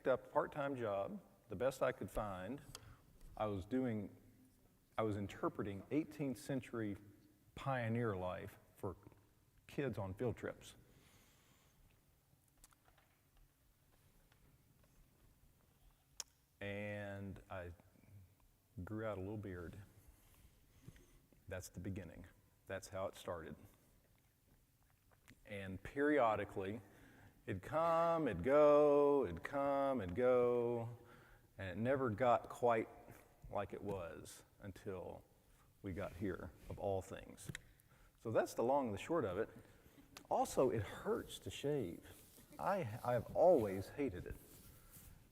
up a part-time job, the best I could find. I was interpreting 18th century pioneer life for kids on field trips. And I grew out a little beard. That's the beginning. That's how it started. And periodically, it'd come, it'd go, it'd come, it'd go, and it never got quite like it was until we got here, of all things. So that's the long and the short of it. Also, it hurts to shave. I've always hated it.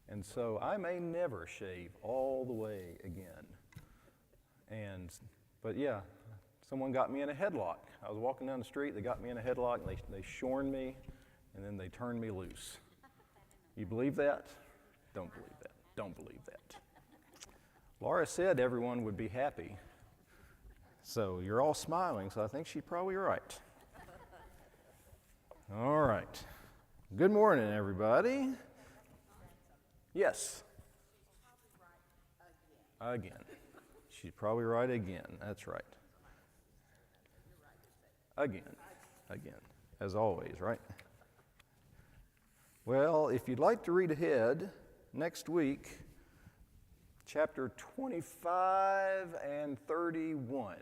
And so I may never shave all the way again. But yeah, someone got me in a headlock. I was walking down the street, they got me in a headlock, and they shorn me, and then they turned me loose. You believe that? Don't believe that. Don't believe that. Laura said everyone would be happy. So you're all smiling, so I think she's probably right. All right. Good morning, everybody. Yes. Again. She's probably right again. That's right. Again. As always, right? Well, if you'd like to read ahead, next week, chapter 25 and 31.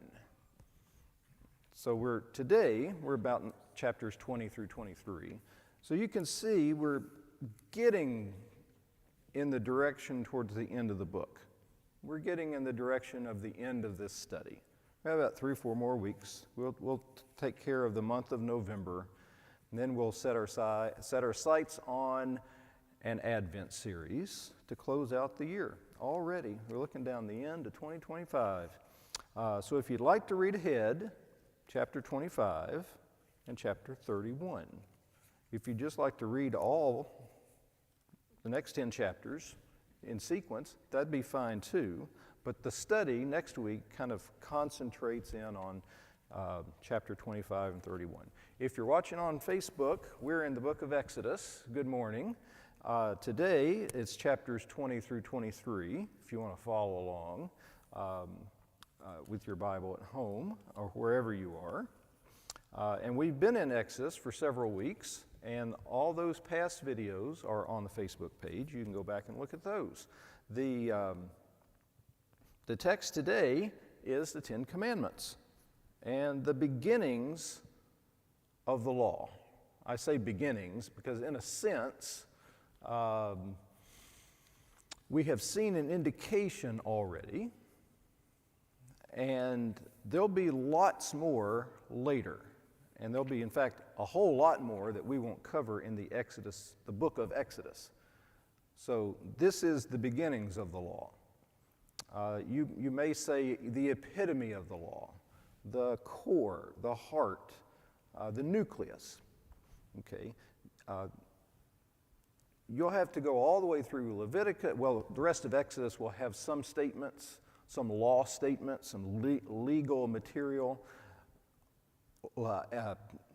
So today we're about chapters 20 through 23. So you can see we're getting in the direction towards the end of the book. We're getting in the direction of the end of this study. We have about 3 or 4 more weeks. We'll take care of the month of November, and then we'll set our sights on an Advent series to close out the year. Already, we're looking down the end of 2025. So if you'd like to read ahead, chapter 25 and chapter 31. If you'd just like to read all the next 10 chapters in sequence, that'd be fine too. But the study next week kind of concentrates in on chapter 25 and 31. If you're watching on Facebook, we're in the book of Exodus. Good morning. Today, it's chapters 20 through 23, if you want to follow along with your Bible at home or wherever you are. And we've been in Exodus for several weeks, and all those past videos are on the Facebook page. You can go back and look at those. The text today is the 10 Commandments and the beginnings of the law. I say beginnings because in a sense, we have seen an indication already, and there'll be lots more later. And there'll be, in fact, a whole lot more that we won't cover in the book of Exodus. So this is the beginnings of the law. You may say the epitome of the law, the core, the heart, the nucleus. Okay. You'll have to go all the way through Leviticus. Well, the rest of Exodus will have some statements, some law statements, some legal material.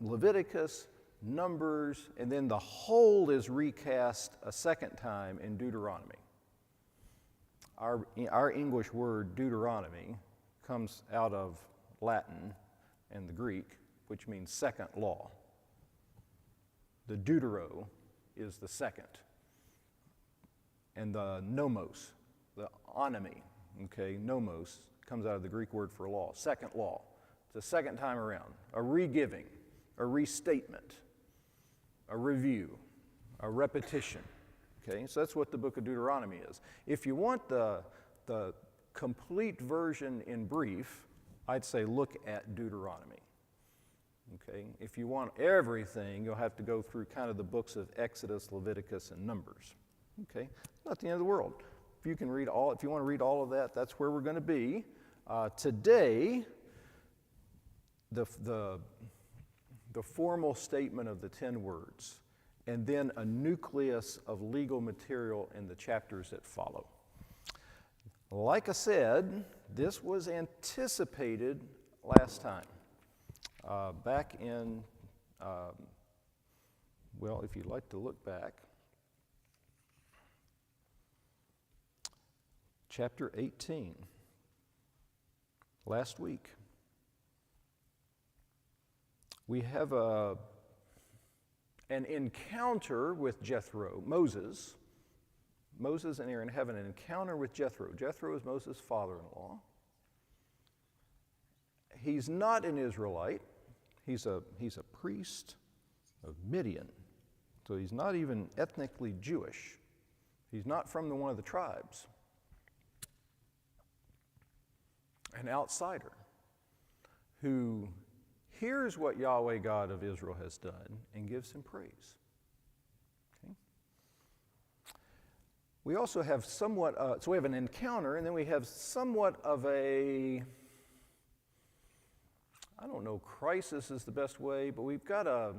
Leviticus, Numbers, and then the whole is recast a second time in Deuteronomy. Our English word Deuteronomy comes out of Latin and the Greek, which means second law. The deutero is the second. And the nomos, the onomy, okay, nomos comes out of the Greek word for law, second law. It's the second time around, a re-giving, a restatement, a review, a repetition. Okay, so that's what the book of Deuteronomy is. If you want the complete version in brief, I'd say look at Deuteronomy. Okay, if you want everything, you'll have to go through kind of the books of Exodus, Leviticus, and Numbers. Okay, not the end of the world. If you want to read all of that, that's where we're going to be. Today, the formal statement of the 10 words, and then a nucleus of legal material in the chapters that follow. Like I said, this was anticipated last time. Back in, well, if you'd like to look back, chapter 18, last week. We have an encounter with Jethro, Moses. Moses and Aaron have an encounter with Jethro. Jethro is Moses' father-in-law. He's not an Israelite. He's a priest of Midian. So he's not even ethnically Jewish. He's not from one of the tribes. An outsider who hears what Yahweh God of Israel has done and gives him praise. Okay? We also have somewhat, so we have an encounter, and then we have somewhat of a, I don't know, crisis is the best way, but we've got a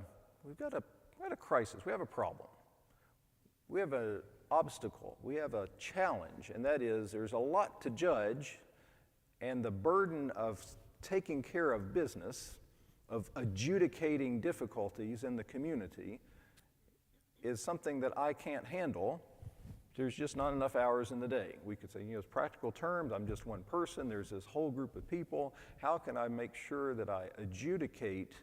crisis. We have a problem. We have an obstacle. We have a challenge, and that is there's a lot to judge, and the burden of taking care of business, of adjudicating difficulties in the community, is something that I can't handle. There's just not enough hours in the day. We could say, as practical terms, I'm just one person. There's this whole group of people. How can I make sure that I adjudicate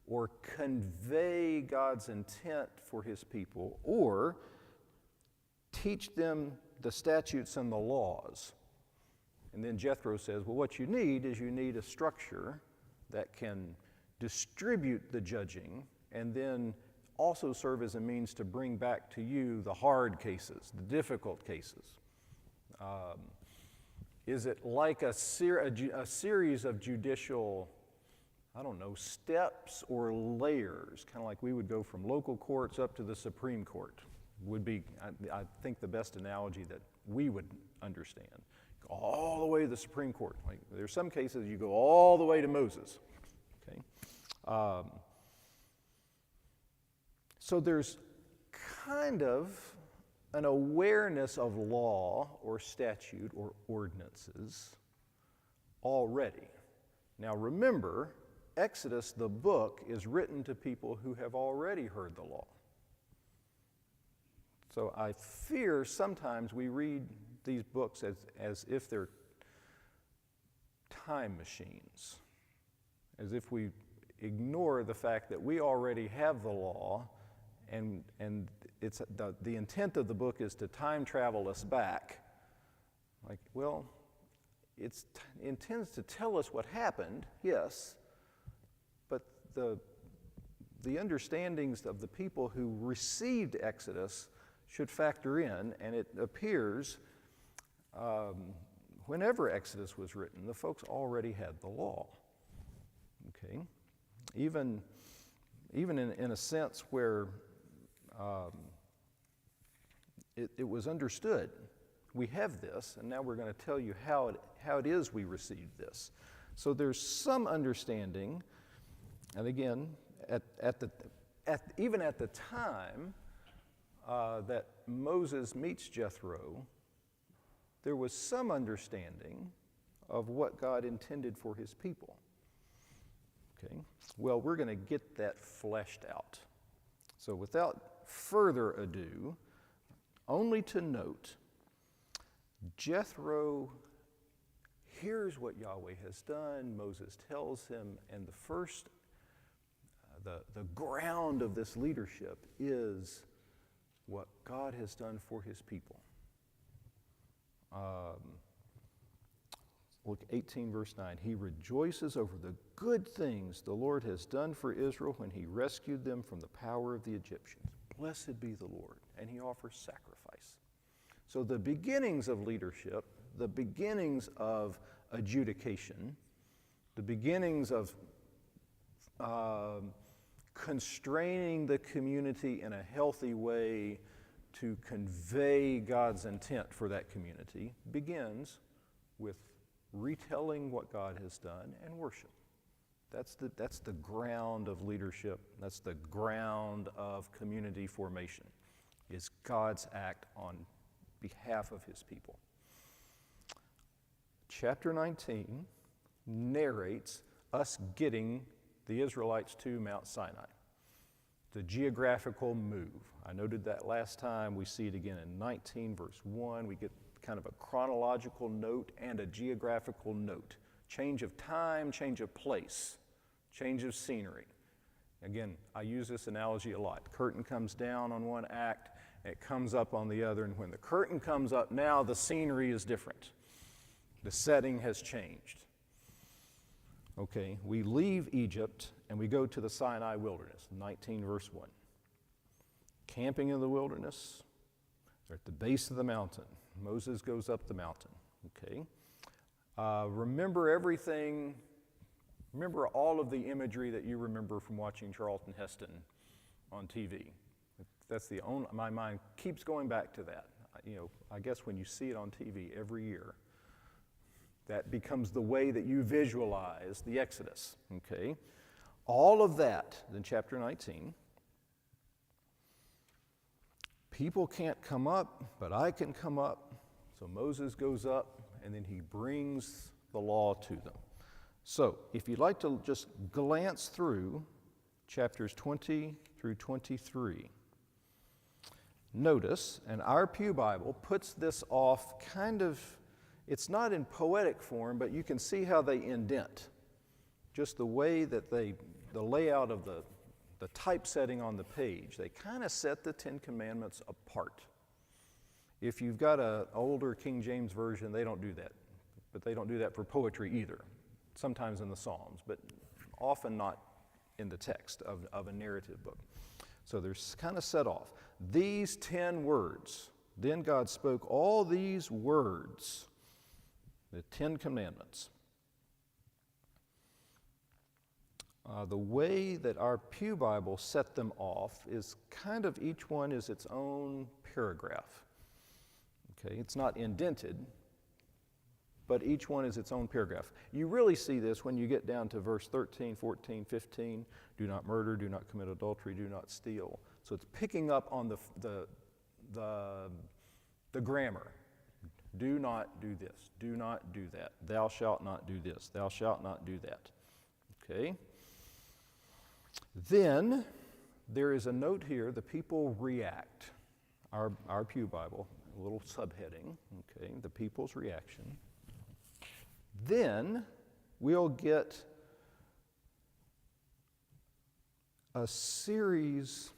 or convey God's intent for his people, or teach them the statutes and the laws? And then Jethro says, well, what you need is a structure that can distribute the judging and then also serve as a means to bring back to you the hard cases, the difficult cases. Is it like a series of judicial, steps or layers, kind of like we would go from local courts up to the Supreme Court, would be, I think, the best analogy that we would understand. Go all the way to the Supreme Court. Like, there's some cases you go all the way to Moses. Okay. So there's kind of an awareness of law or statute or ordinances already. Now remember, Exodus, the book, is written to people who have already heard the law. So I fear sometimes we read these books as if they're time machines, as if we ignore the fact that we already have the law, and it's the intent of the book is to time travel us back. Like, well, it intends to tell us what happened, yes, but the understandings of the people who received Exodus should factor in, and it appears whenever Exodus was written, the folks already had the law. Okay, even in a sense where it was understood. We have this, and now we're going to tell you how it is we received this. So there's some understanding, and again, even at the time that Moses meets Jethro, there was some understanding of what God intended for his people. Okay. Well, we're going to get that fleshed out. So without further ado, only to note, Jethro hears what Yahweh has done. Moses tells him, and the ground of this leadership is what God has done for his people. Look, 18 verse 9. He rejoices over the good things the Lord has done for Israel when he rescued them from the power of the Egyptians. Blessed be the Lord. And he offers sacrifice. So the beginnings of leadership, the beginnings of adjudication, the beginnings of constraining the community in a healthy way to convey God's intent for that community begins with retelling what God has done and worship. That's the ground of leadership. That's the ground of community formation, is God's act on behalf of his people. Chapter 19 narrates us getting the Israelites to Mount Sinai. The geographical move. I noted that last time. We see it again in 19 verse 1. We get kind of a chronological note and a geographical note. Change of time, change of place, change of scenery. Again, I use this analogy a lot. The curtain comes down on one act, and it comes up on the other, and when the curtain comes up now, the scenery is different. The setting has changed. Okay, we leave Egypt and we go to the Sinai wilderness, 19 verse 1. Camping in the wilderness, they're at the base of the mountain. Moses goes up the mountain, okay? Remember everything, remember all of the imagery that you remember from watching Charlton Heston on TV. That's the only, my mind keeps going back to that. You know, I guess when you see it on TV every year, that becomes the way that you visualize the Exodus, okay? All of that, in chapter 19, people can't come up, but I can come up. So Moses goes up, and then he brings the law to them. So if you'd like to just glance through chapters 20 through 23, notice, and our Pew Bible puts this off kind of, it's not in poetic form, but you can see how they indent. Just the way that the layout of the typesetting on the page, they kind of set the Ten Commandments apart. If you've got an older King James version, they don't do that. But they don't do that for poetry either. Sometimes in the Psalms, but often not in the text of a narrative book. So they're kind of set off. These 10 words, then God spoke all these words, the 10 Commandments. The way that our Pew Bible set them off is kind of each one is its own paragraph. Okay, it's not indented, but each one is its own paragraph. You really see this when you get down to verse 13, 14, 15. Do not murder, do not commit adultery, do not steal. So it's picking up on the grammar. Do not do this, do not do that. Thou shalt not do this, thou shalt not do that. Okay? Then there is a note here, the people react. Our Pew Bible, a little subheading, okay, the people's reaction. Then we'll get a series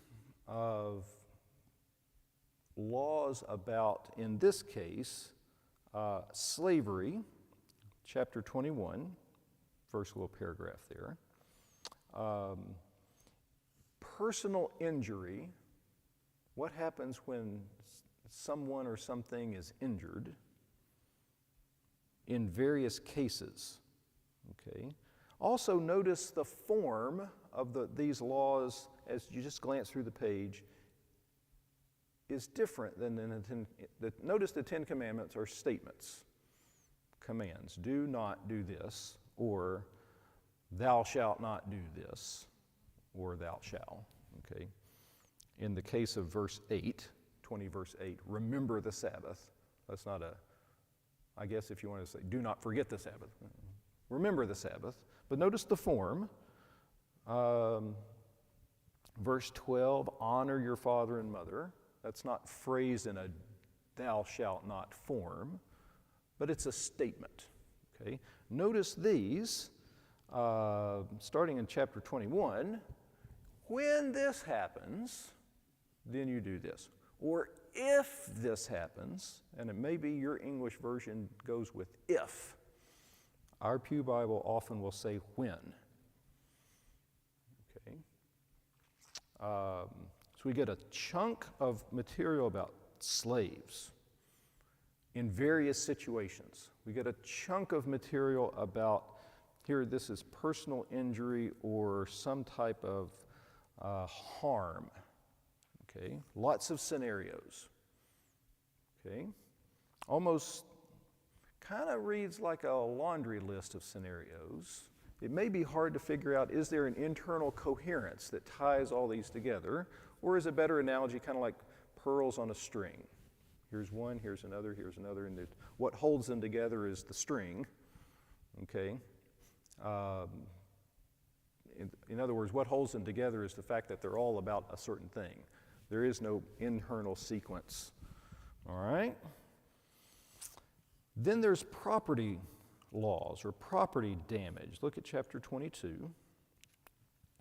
of laws about, in this case, slavery, chapter 21, first little paragraph there. Personal injury, what happens when someone or something is injured in various cases, okay? Also notice the form of these laws as you just glance through the page is different than notice the 10 Commandments are statements, commands. Do not do this, or thou shalt not do this, or thou shalt, okay? In the case of verse 8, 20 verse 8, remember the Sabbath. That's not I guess if you want to say, do not forget the Sabbath. Remember the Sabbath. But notice the form. Verse 12, honor your father and mother. That's not phrased in a thou shalt not form, but it's a statement. Okay. Notice these, starting in chapter 21, when this happens, then you do this. Or if this happens, and it may be your English version goes with if, our Pew Bible often will say when. Okay. So we get a chunk of material about slaves in various situations. We get a chunk of material about, here this is personal injury or some type of harm. Okay, lots of scenarios. Okay, almost kind of reads like a laundry list of scenarios. It may be hard to figure out, is there an internal coherence that ties all these together? Or is a better analogy kind of like pearls on a string? Here's one, here's another, and what holds them together is the string. Okay. In other words, what holds them together is the fact that they're all about a certain thing. There is no internal sequence. All right? Then there's property laws or property damage. Look at chapter 22.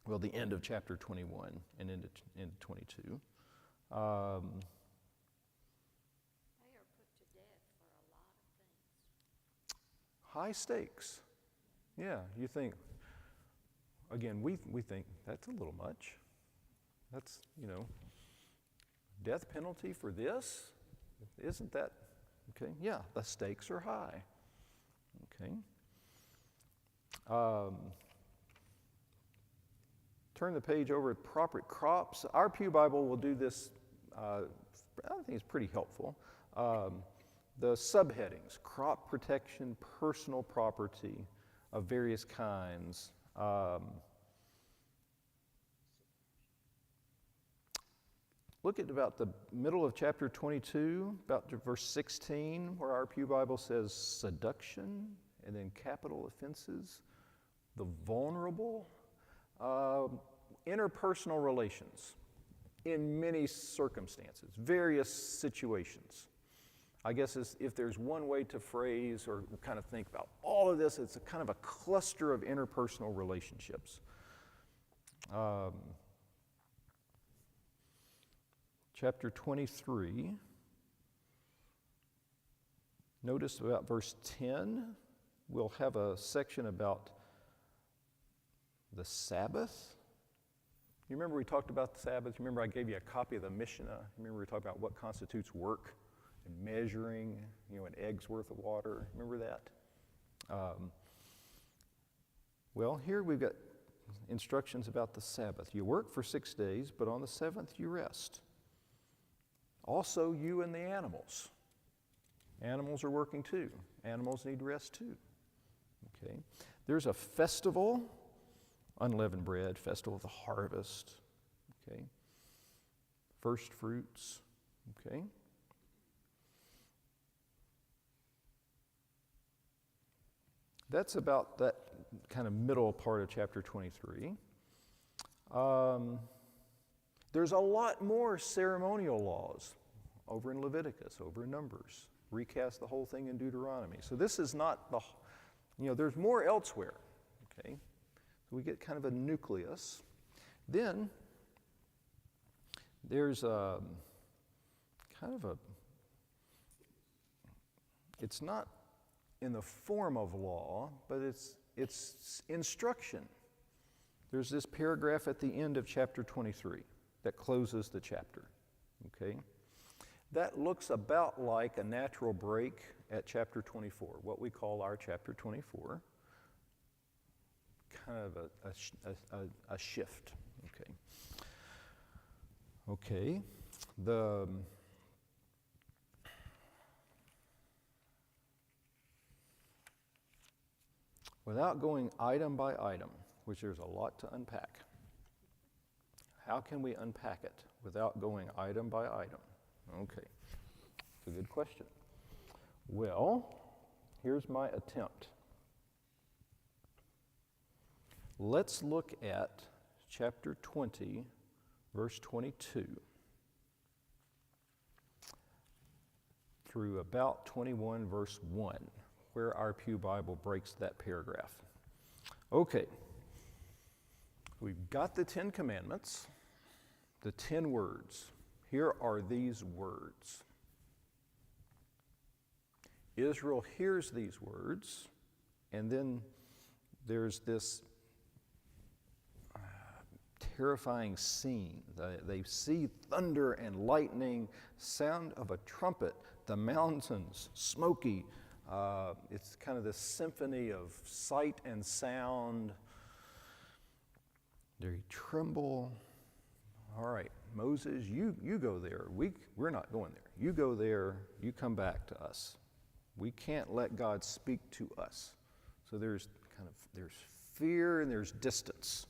Well, the end of chapter 21 and into 22. They are put to death for a lot of things. High stakes. Yeah, you think, again, we think that's a little much. That's, death penalty for this? Isn't that, okay? Yeah, the stakes are high. Okay. Turn the page over at proper crops. Our Pew Bible will do this, I think it's pretty helpful. The subheadings, crop protection, personal property of various kinds. Look at about the middle of chapter 22, about to verse 16, where our Pew Bible says seduction, and then capital offenses, the vulnerable, interpersonal relations in many circumstances, various situations. I guess if there's one way to phrase or kind of think about all of this, it's a kind of a cluster of interpersonal relationships. Chapter 23, notice about verse 10, we'll have a section about the Sabbath. You remember we talked about the Sabbath? You remember I gave you a copy of the Mishnah? You remember we talked about what constitutes work and measuring, an egg's worth of water? Remember that? Well, here we've got instructions about the Sabbath. You work for 6 days, but on the seventh you rest. Also, you and the animals. Animals are working too. Animals need rest too. Okay. There's a festival, unleavened bread, festival of the harvest. Okay. First fruits. Okay. That's about that kind of middle part of chapter 23. There's a lot more ceremonial laws over in Leviticus, over in Numbers. Recast the whole thing in Deuteronomy. So this is not the, there's more elsewhere. Okay, so we get kind of a nucleus. Then there's a kind of a, it's not in the form of law, but it's instruction. There's this paragraph at the end of chapter 23 that closes the chapter, okay? That looks about like a natural break at chapter 24, what we call our chapter 24, kind of a shift, okay? Okay, without going item by item, which there's a lot to unpack, how can we unpack it without going item by item? Okay, it's a good question. Well, here's my attempt. Let's look at chapter 20, verse 22, through about 21, verse 1, where our Pew Bible breaks that paragraph. Okay, we've got the 10 Commandments, the 10 words. Here are these words. Israel hears these words, and then there's this terrifying scene. They see thunder and lightning, sound of a trumpet, the mountains, smoky. It's kind of this symphony of sight and sound. They tremble. All right, Moses, you go there. We're not going there. You go there, you come back to us. We can't let God speak to us. So there's fear and there's distance.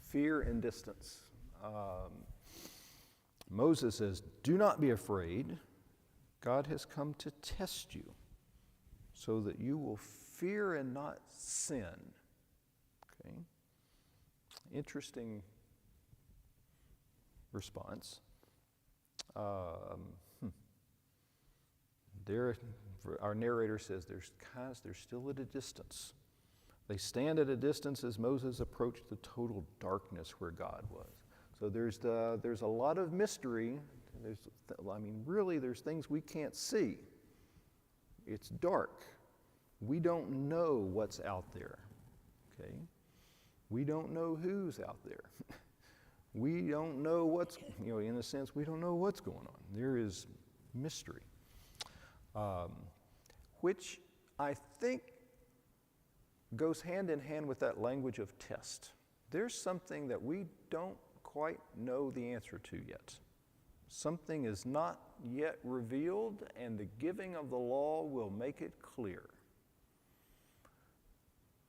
Fear and distance. Moses says, do not be afraid. God has come to test you so that you will fear and not sin. Okay? Interesting response. our narrator says, they're still at a distance. They stand at a distance as Moses approached the total darkness where God was. So there's a lot of mystery. Really, there's things we can't see. It's dark. We don't know what's out there, okay? We don't know who's out there. We don't know what's, in a sense, we don't know what's going on. There is mystery, which I think goes hand in hand with that language of test. There's something that we don't quite know the answer to yet. Something is not yet revealed, and the giving of the law will make it clear.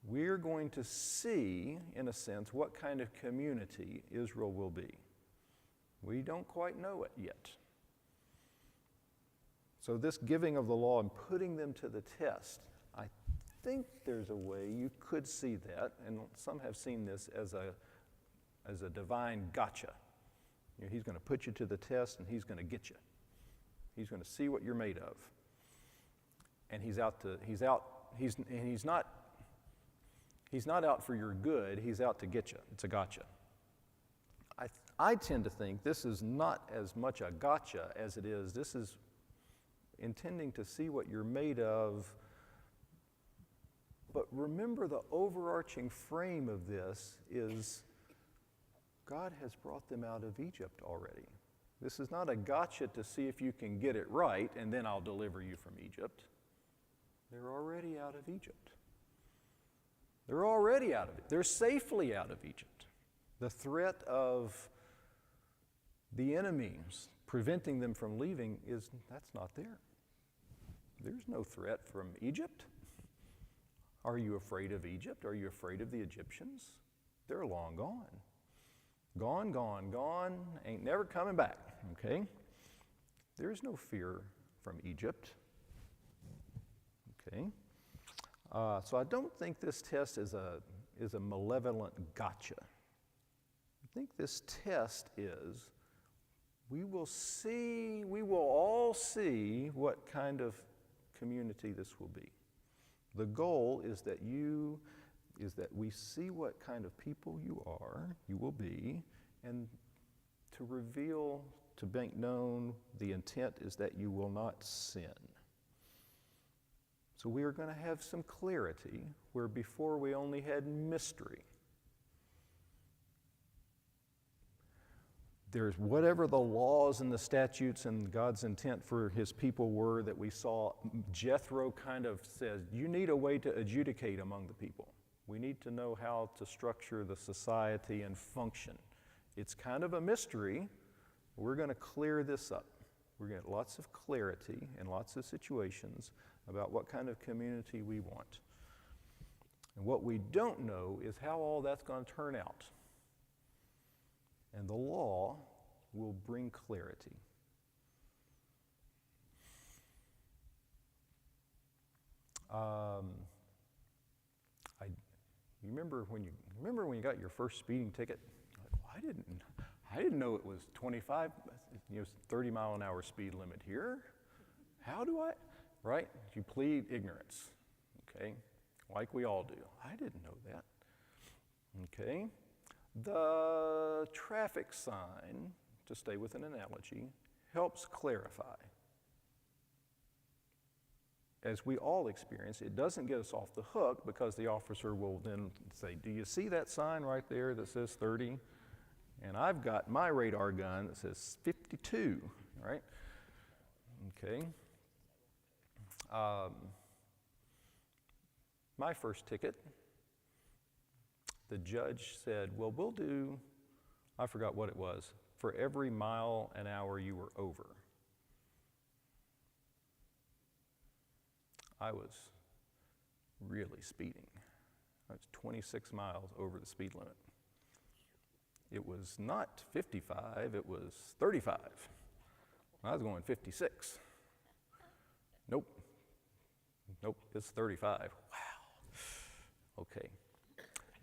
We're going to see, in a sense, what kind of community Israel will be. We don't quite know it yet. So this giving of the law and putting them to the test, I think there's a way you could see that, and some have seen this as a divine gotcha. He's going to put you to the test, and he's going to get you. He's going to see what you're made of, and he's not out for your good. He's out to get you. It's a gotcha. I tend to think this is not as much a gotcha as it is. This is intending to see what you're made of. But remember, the overarching frame of this is God has brought them out of Egypt already. This is not a gotcha to see if you can get it right and then I'll deliver you from Egypt. They're already out of Egypt. They're already out of it. They're safely out of Egypt. The threat of the enemies preventing them from leaving that's not there. There's no threat from Egypt. Are you afraid of Egypt? Are you afraid of the Egyptians? They're long gone. Gone, gone, gone, ain't never coming back, okay? There's no fear from Egypt, okay? So I don't think this test is a malevolent gotcha. I think this test is we will all see what kind of community this will be. The goal is that we see what kind of people you will be, and to reveal, to make known, the intent is that you will not sin. So we are going to have some clarity where before we only had mystery. There's whatever the laws and the statutes and God's intent for his people were that we saw. Jethro kind of says, you need a way to adjudicate among the people. We need to know how to structure the society and function. It's kind of a mystery. We're going to clear this up. We're going to get lots of clarity in lots of situations about what kind of community we want. And what we don't know is how all that's going to turn out. And the law will bring clarity. You remember when you got your first speeding ticket? Like, well, I didn't know it was 25, 30 mile an hour speed limit here. How do I? Right? You plead ignorance. Okay, like we all do. I didn't know that. Okay. The traffic sign, to stay with an analogy, helps clarify. As we all experience, it doesn't get us off the hook because the officer will then say, do you see that sign right there that says 30? And I've got my radar gun that says 52, right? Okay. My first ticket, the judge said, well, we'll do, I forgot what it was, for every mile an hour you were over. I was really speeding. I was 26 miles over the speed limit. It was not 55, it was 35. I was going 56. Nope, it's 35. Wow. Okay.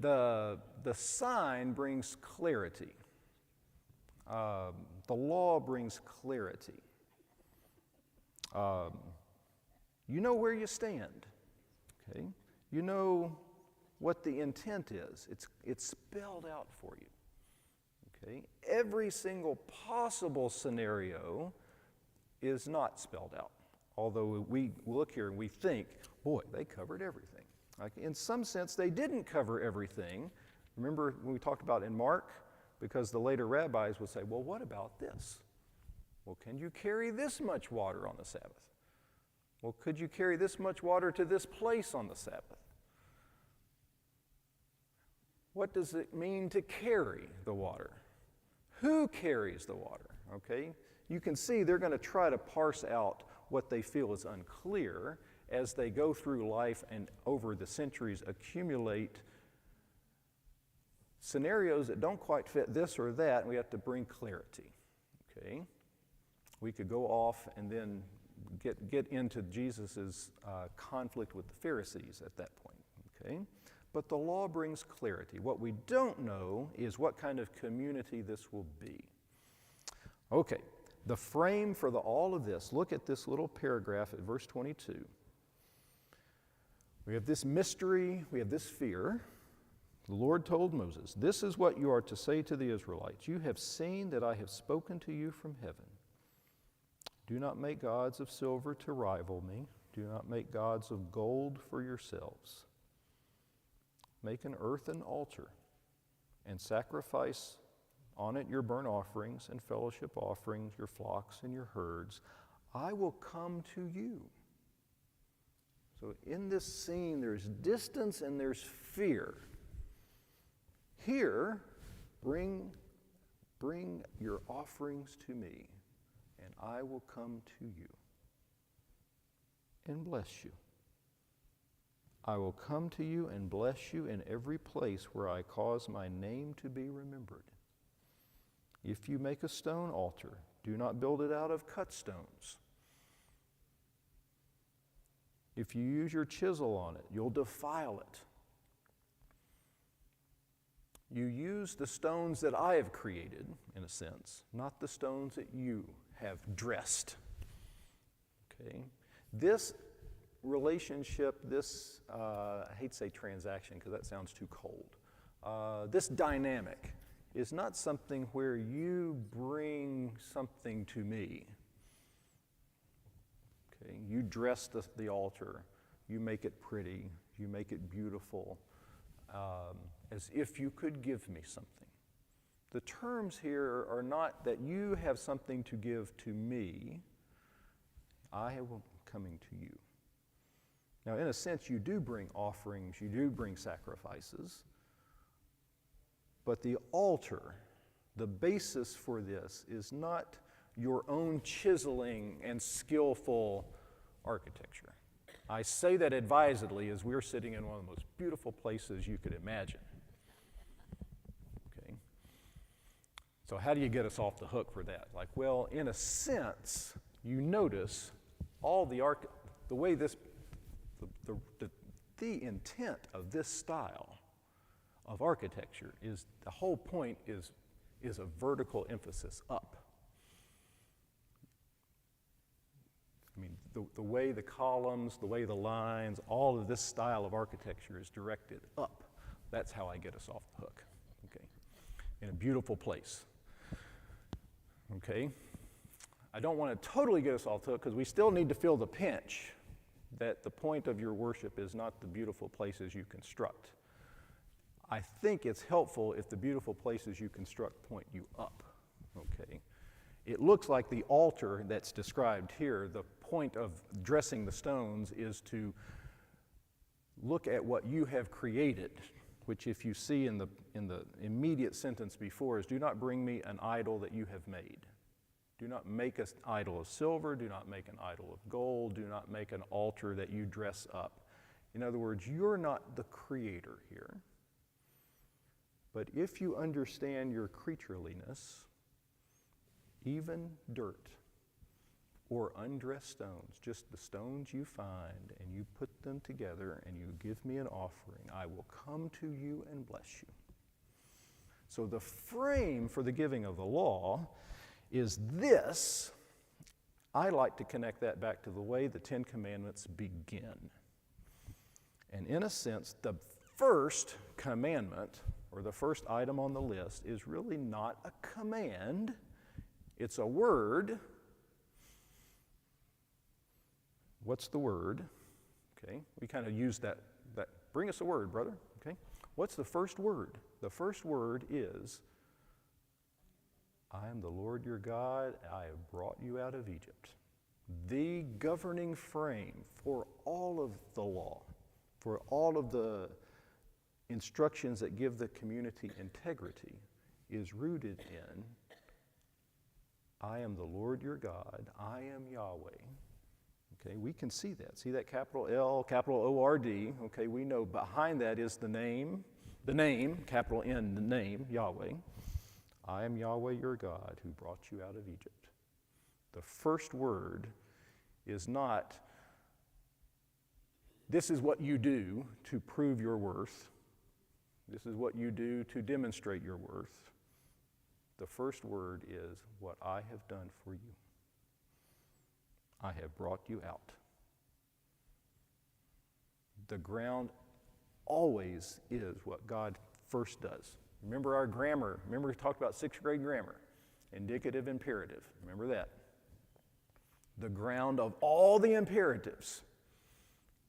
The sign brings clarity. The law brings clarity. You know where you stand. Okay? You know what the intent is. It's spelled out for you. Okay? Every single possible scenario is not spelled out. Although we look here and we think, boy, they covered everything. Like in some sense, they didn't cover everything. Remember when we talked about in Mark? Because the later rabbis would say, well, what about this? Well, can you carry this much water on the Sabbath? Well, could you carry this much water to this place on the Sabbath? What does it mean to carry the water? Who carries the water? Okay? You can see they're going to try to parse out what they feel is unclear as they go through life and over the centuries accumulate scenarios that don't quite fit this or that, and we have to bring clarity. Okay? We could go off and then get into Jesus' conflict with the Pharisees at that point. Okay? But the law brings clarity. What we don't know is what kind of community this will be. Okay, the frame for all of this, look at this little paragraph at verse 22. We have this mystery, we have this fear. The Lord told Moses, "This is what you are to say to the Israelites. You have seen that I have spoken to you from heaven. Do not make gods of silver to rival me. Do not make gods of gold for yourselves. Make an earthen altar and sacrifice on it your burnt offerings and fellowship offerings, your flocks and your herds. I will come to you." So in this scene, there's distance and there's fear. Here, bring your offerings to me, and I will come to you and bless you. I will come to you and bless you in every place where I cause my name to be remembered. If you make a stone altar, do not build it out of cut stones. If you use your chisel on it, you'll defile it. You use the stones that I have created, in a sense, not the stones that you have dressed. Okay? This relationship, this, I hate to say transaction because that sounds too cold. This dynamic is not something where you bring something to me. Okay? You dress the altar, you make it pretty, you make it beautiful, as if you could give me something. The terms here are not that you have something to give to me, I am coming to you. Now, in a sense, you do bring offerings, you do bring sacrifices, but the altar, the basis for this, is not your own chiseling and skillful architecture. I say that advisedly as we're sitting in one of the most beautiful places you could imagine. Okay? So how do you get us off the hook for that? Like, well, in a sense, you notice all the way this, the intent of this style of architecture is, the whole point is a vertical emphasis up. I mean, the way the columns, the way the lines, all of this style of architecture is directed up. That's how I get us off the hook, okay? In a beautiful place, okay? I don't want to totally get us off the hook because we still need to feel the pinch that the point of your worship is not the beautiful places you construct. I think it's helpful if the beautiful places you construct point you up, okay? It looks like the altar that's described here, the point of dressing the stones is to look at what you have created, which if you see in the immediate sentence before is, do not bring me an idol that you have made. Do not make an idol of silver, do not make an idol of gold, do not make an altar that you dress up. In other words, you're not the creator here. But if you understand your creatureliness, even dirt or undressed stones, just the stones you find, and you put them together and you give me an offering, I will come to you and bless you. So the frame for the giving of the law is this: I like to connect that back to the way the Ten Commandments begin. And in a sense, the first commandment, or the first item on the list, is really not a command. It's a word. What's the word? Okay, we kind of use that. Bring us a word, brother. Okay, what's the first word? The first word is, I am the Lord your God, I have brought you out of Egypt. The governing frame for all of the law, for all of the instructions that give the community integrity, is rooted in, I am the Lord your God, I am Yahweh. Okay, we can see that. See that capital L, capital O-R-D. Okay, we know behind that is the name, capital N, the name, Yahweh. I am Yahweh your God who brought you out of Egypt. The first word is not, this is what you do to prove your worth. This is what you do to demonstrate your worth. The first word is, what I have done for you. I have brought you out. The ground always is what God first does. Remember our grammar. Remember we talked about 6th grade grammar. Indicative, imperative. Remember that. The ground of all the imperatives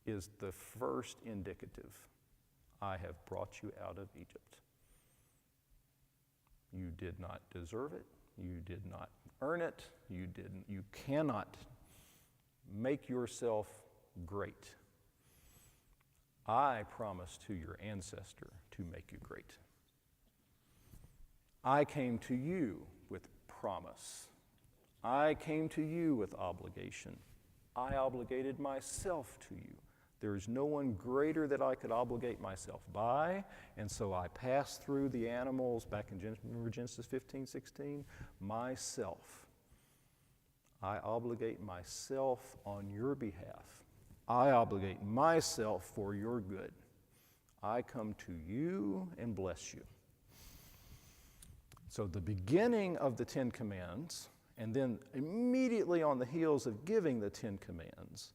is the first indicative. I have brought you out of Egypt. You did not deserve it. You did not earn it. You cannot make yourself great. I promised to your ancestor to make you great. I came to you with promise. I came to you with obligation. I obligated myself to you. There is no one greater that I could obligate myself by, and so I passed through the animals back in Genesis 15:16, myself. I obligate myself on your behalf. I obligate myself for your good. I come to you and bless you. So the beginning of the Ten Commands, and then immediately on the heels of giving the Ten Commands,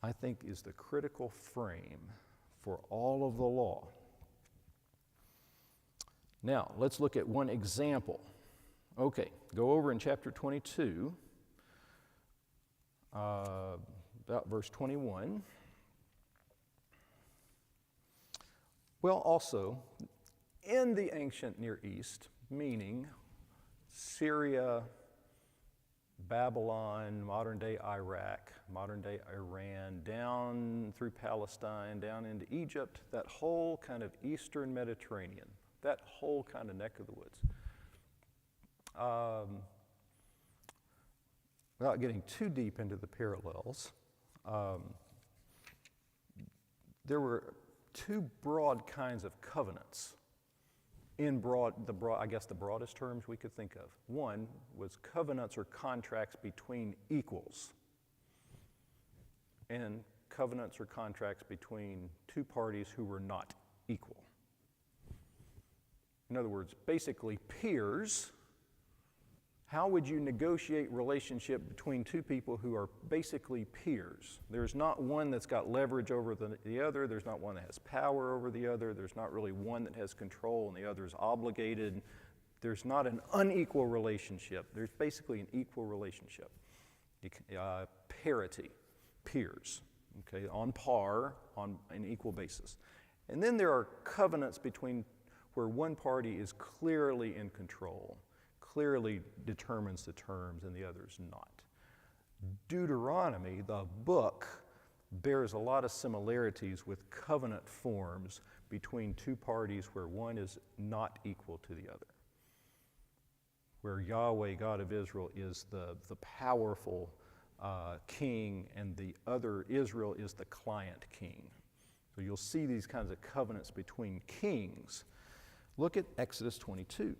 I think is the critical frame for all of the law. Now, let's look at one example. Okay, go over in chapter 22. About verse 21. Well, also, in the ancient Near East, meaning Syria, Babylon, modern-day Iraq, modern-day Iran, down through Palestine, down into Egypt, that whole kind of eastern Mediterranean, that whole kind of neck of the woods. Without getting too deep into the parallels, there were two broad kinds of covenants in I guess the broadest terms we could think of. One was covenants or contracts between equals, and covenants or contracts between two parties who were not equal. In other words, basically peers. How would you negotiate relationship between two people who are basically peers? There's not one that's got leverage over the other. There's not one that has power over the other. There's not really one that has control and the other is obligated. There's not an unequal relationship. There's basically an equal relationship. Parity, peers, okay, on par, on an equal basis. And then there are covenants between where one party is clearly in control, clearly determines the terms, and the other's not. Deuteronomy, the book, bears a lot of similarities with covenant forms between two parties where one is not equal to the other. Where Yahweh, God of Israel, is the powerful king, and the other, Israel, is the client king. So you'll see these kinds of covenants between kings. Look at Exodus 22.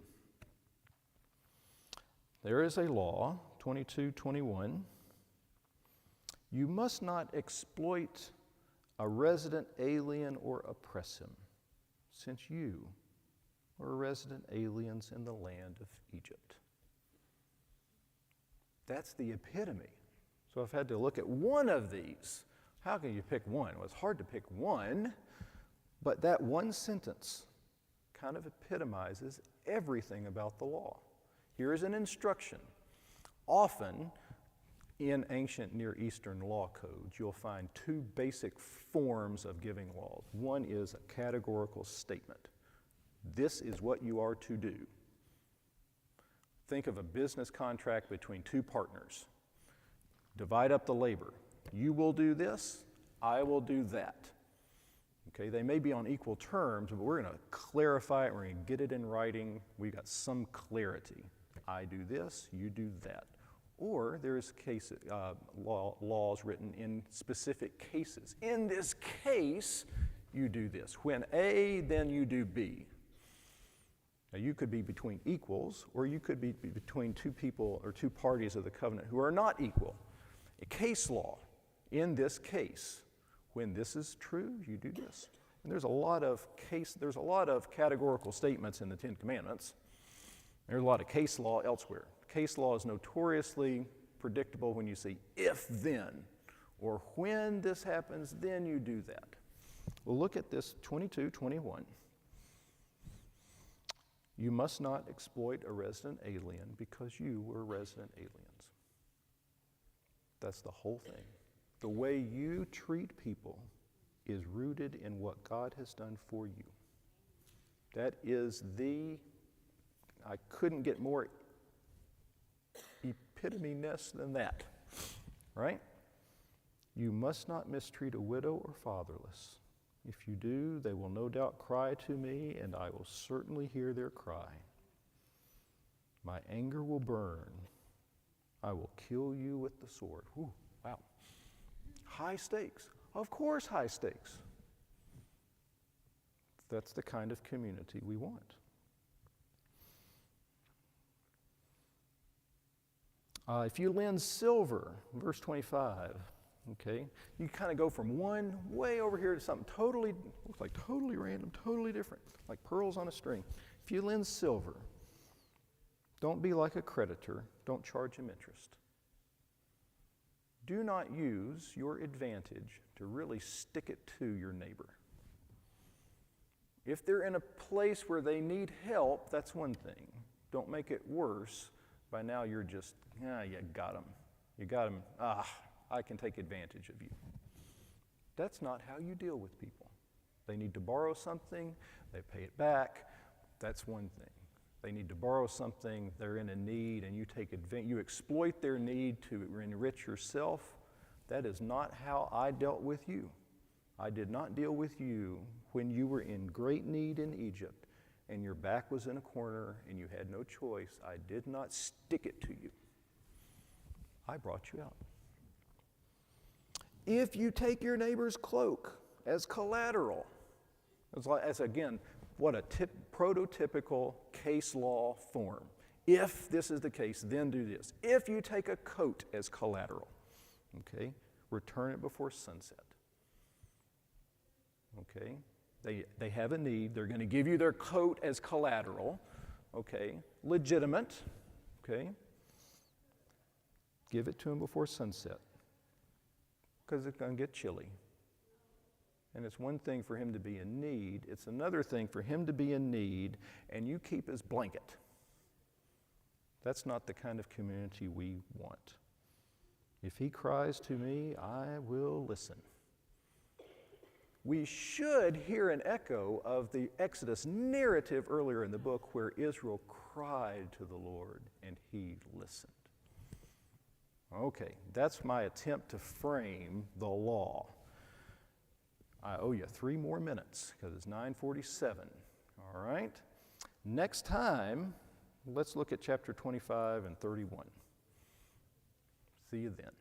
There is a law, 22:21. You must not exploit a resident alien or oppress him, since you are resident aliens in the land of Egypt. That's the epitome So I've had to look at one of these. How can you pick one? Well, it's hard to pick one, but that one sentence kind of epitomizes everything about the law. Here is an instruction. Often in ancient Near Eastern law codes, you'll find two basic forms of giving laws. One is a categorical statement. This is what you are to do. Think of a business contract between two partners. Divide up the labor. You will do this, I will do that. Okay, they may be on equal terms, but we're going to clarify it, we're going to get it in writing, we got some clarity. I do this, you do that. Or there's laws written in specific cases. In this case, you do this. When A, then you do B. Now you could be between equals, or you could be between two people or two parties of the covenant who are not equal. A case law, in this case, when this is true, you do this. And there's a lot of categorical statements in the Ten Commandments. There's a lot of case law elsewhere. Case law is notoriously predictable when you say if then, or when this happens, then you do that. Well, look at this 22:21. You must not exploit a resident alien because you were resident aliens. That's the whole thing. The way you treat people is rooted in what God has done for you. That is I couldn't get more epitome-ness than that, right? You must not mistreat a widow or fatherless. If you do, they will no doubt cry to me, and I will certainly hear their cry. My anger will burn. I will kill you with the sword. Whew, wow. High stakes. Of course, high stakes. That's the kind of community we want. If you lend silver, verse 25, okay, you kind of go from one way over here to something looks like totally random, totally different, like pearls on a string. If you lend silver, don't be like a creditor, don't charge him interest. Do not use your advantage to really stick it to your neighbor. If they're in a place where they need help, that's one thing. Don't make it worse by now you're just, you got him. You got him. I can take advantage of you. That's not how you deal with people. They need to borrow something, they pay it back. That's one thing. They need to borrow something, they're in a need, and you exploit their need to enrich yourself. That is not how I dealt with you. I did not deal with you when you were in great need in Egypt and your back was in a corner and you had no choice. I did not stick it to you. I brought you out. If you take your neighbor's cloak as collateral, as again, what a prototypical case law form. If this is the case, then do this. If you take a coat as collateral, okay, return it before sunset. Okay, they have a need. They're going to give you their coat as collateral. Okay, legitimate. Okay, give it to them before sunset because it's going to get chilly. And it's one thing for him to be in need. It's another thing for him to be in need and you keep his blanket. That's not the kind of community we want. If he cries to me, I will listen. We should hear an echo of the Exodus narrative earlier in the book where Israel cried to the Lord and he listened. Okay, that's my attempt to frame the law. I owe you 3 more minutes because it's 9:47. All right? Next time, let's look at chapter 25 and 31. See you then.